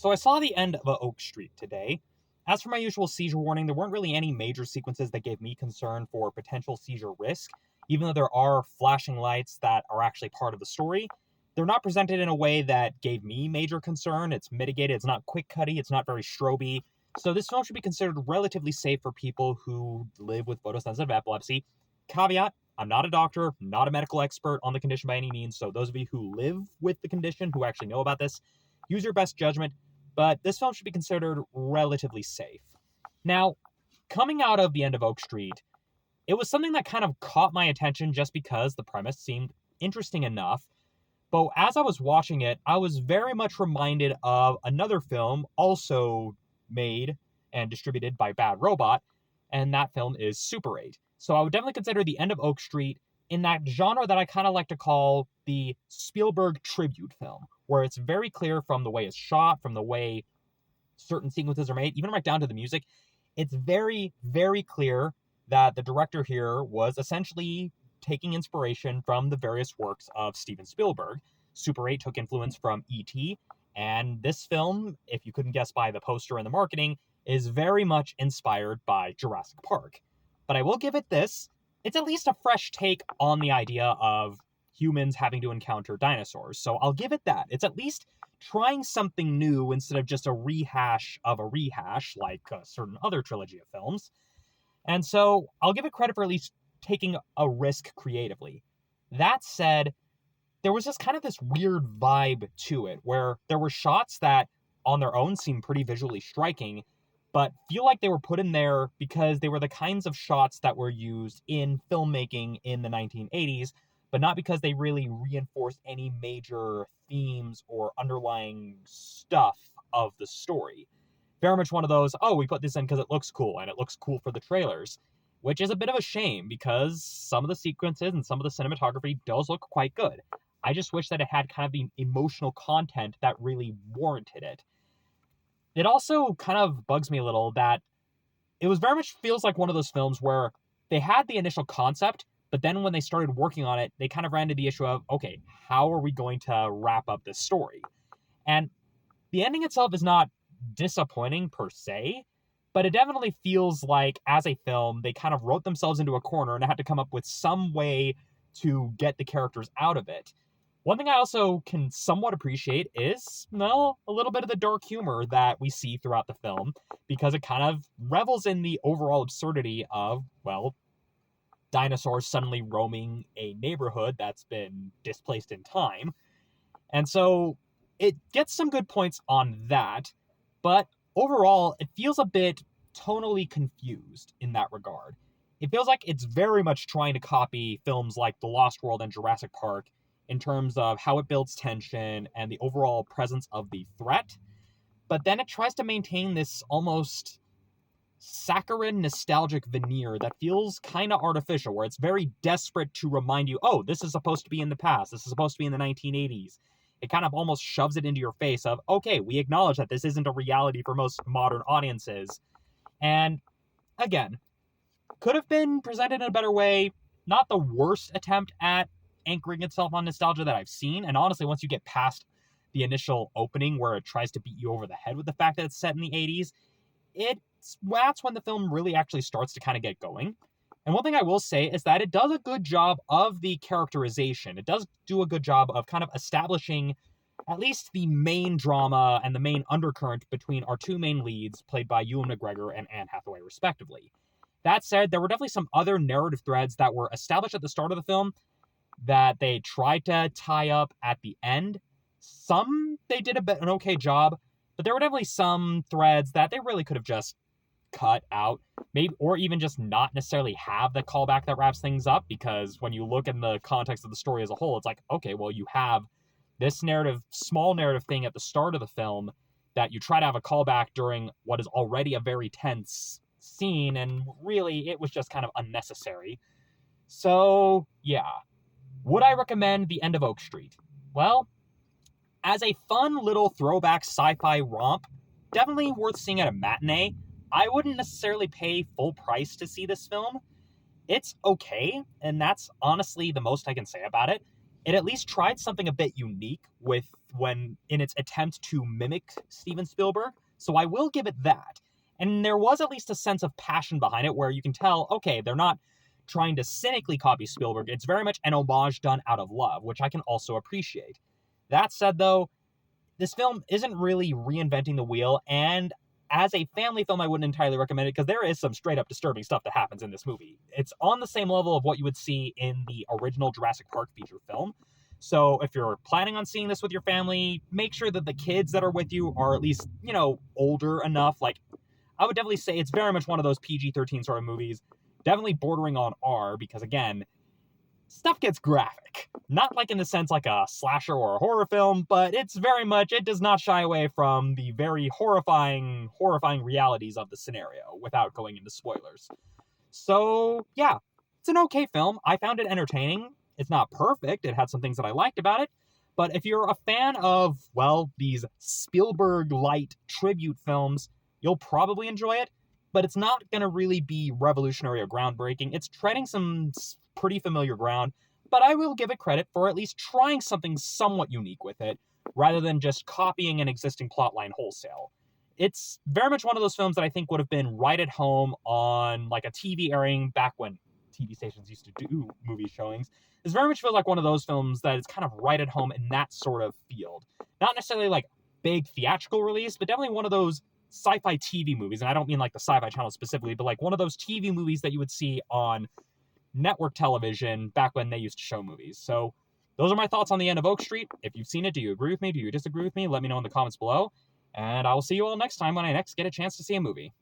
So I saw the end of Oak Street today. As for my usual seizure warning, there weren't really any major sequences that gave me concern for potential seizure risk, even though there are flashing lights that are actually part of the story. They're not presented in a way that gave me major concern. It's mitigated, it's not quick-cutty, it's not very stroby. So this film should be considered relatively safe for people who live with photosensitive epilepsy. Caveat, I'm not a doctor, not a medical expert on the condition by any means, so those of you who live with the condition, who actually know about this, use your best judgment, but this film should be considered relatively safe. Now, coming out of the end of Oak Street, it was something that kind of caught my attention just because the premise seemed interesting enough. But as I was watching it, I was very much reminded of another film also made and distributed by Bad Robot, and that film is Super 8. So I would definitely consider the end of Oak Street in that genre that I kind of like to call the Spielberg tribute film, where it's very clear from the way it's shot, from the way certain sequences are made, even right down to the music. It's very, very clear that the director here was essentially taking inspiration from the various works of Steven Spielberg. Super 8 took influence from E.T., and this film, if you couldn't guess by the poster and the marketing, is very much inspired by Jurassic Park. But I will give it this, it's at least a fresh take on the idea of humans having to encounter dinosaurs. So I'll give it that. It's at least trying something new instead of just a rehash of a rehash, like a certain other trilogy of films. And so I'll give it credit for at least taking a risk creatively. That said, there was just kind of this weird vibe to it, where there were shots that on their own seem pretty visually striking, but feel like they were put in there because they were the kinds of shots that were used in filmmaking in the 1980s, but not because they really reinforced any major themes or underlying stuff of the story. Very much one of those, oh, we put this in because it looks cool, and it looks cool for the trailers, which is a bit of a shame because some of the sequences and some of the cinematography does look quite good. I just wish that it had kind of the emotional content that really warranted it. It also kind of bugs me a little that it was very much feels like one of those films where they had the initial concept, but then when they started working on it, they kind of ran into the issue of, okay, how are we going to wrap up this story? And the ending itself is not disappointing per se, but it definitely feels like as a film, they kind of wrote themselves into a corner and had to come up with some way to get the characters out of it. One thing I also can somewhat appreciate is, well, a little bit of the dark humor that we see throughout the film, because it kind of revels in the overall absurdity of, well, dinosaurs suddenly roaming a neighborhood that's been displaced in time. And so it gets some good points on that, but overall, it feels a bit tonally confused in that regard. It feels like it's very much trying to copy films like The Lost World and Jurassic Park in terms of how it builds tension and the overall presence of the threat, but then it tries to maintain this almost saccharine nostalgic veneer that feels kind of artificial, where it's very desperate to remind you, oh, this is supposed to be in the past, this is supposed to be in the 1980s. It kind of almost shoves it into your face of, okay, we acknowledge that this isn't a reality for most modern audiences. And again, could have been presented in a better way. Not the worst attempt at anchoring itself on nostalgia that I've seen. And honestly, once you get past the initial opening where it tries to beat you over the head with the fact that it's set in the 80s, that's when the film really actually starts to kind of get going. And one thing I will say is that it does a good job of the characterization. It does do a good job of kind of establishing at least the main drama and the main undercurrent between our two main leads, played by Ewan McGregor and Anne Hathaway, respectively. That said, there were definitely some other narrative threads that were established at the start of the film that they tried to tie up at the end. Some, they did an okay job, but there were definitely some threads that they really could have just cut out, maybe, or even just not necessarily have the callback that wraps things up, because when you look in the context of the story as a whole, it's like, okay, well, you have this narrative, small narrative thing at the start of the film that you try to have a callback during what is already a very tense scene, and really, it was just kind of unnecessary. So, yeah. Would I recommend The End of Oak Street? Well, as a fun little throwback sci-fi romp, definitely worth seeing at a matinee. I wouldn't necessarily pay full price to see this film. It's okay, and that's honestly the most I can say about it. it at least tried something a bit unique when in its attempt to mimic Steven Spielberg. So I will give it that. And there was at least a sense of passion behind it where you can tell, okay, they're not trying to cynically copy Spielberg. It's very much an homage done out of love, which I can also appreciate. That said, though, this film isn't really reinventing the wheel, and as a family film, I wouldn't entirely recommend it because there is some straight up disturbing stuff that happens in this movie. It's on the same level of what you would see in the original Jurassic Park feature film. So if you're planning on seeing this with your family, make sure that the kids that are with you are at least, older enough. Like, I would definitely say it's very much one of those PG-13 sort of movies, definitely bordering on R, because again, stuff gets graphic. Not like in the sense like a slasher or a horror film, but it's very much, it does not shy away from the very horrifying realities of the scenario without going into spoilers. So, yeah, it's an okay film. I found it entertaining. It's not perfect. It had some things that I liked about it. But if you're a fan of, well, these Spielberg-light tribute films, you'll probably enjoy it. But it's not going to really be revolutionary or groundbreaking. It's treading some pretty familiar ground, but I will give it credit for at least trying something somewhat unique with it, rather than just copying an existing plotline wholesale. It's very much one of those films that I think would have been right at home on like a TV airing back when TV stations used to do movie showings. This very much feels like one of those films that is kind of right at home in that sort of field. Not necessarily like big theatrical release, but definitely one of those sci-fi TV movies. And I don't mean like the Sci-Fi Channel specifically, but like one of those TV movies that you would see on network television back when they used to show movies. So those are my thoughts on The End of Oak Street. If you've seen it, do you agree with me? Do you disagree with me? Let me know in the comments below. And I will see you all next time when I next get a chance to see a movie.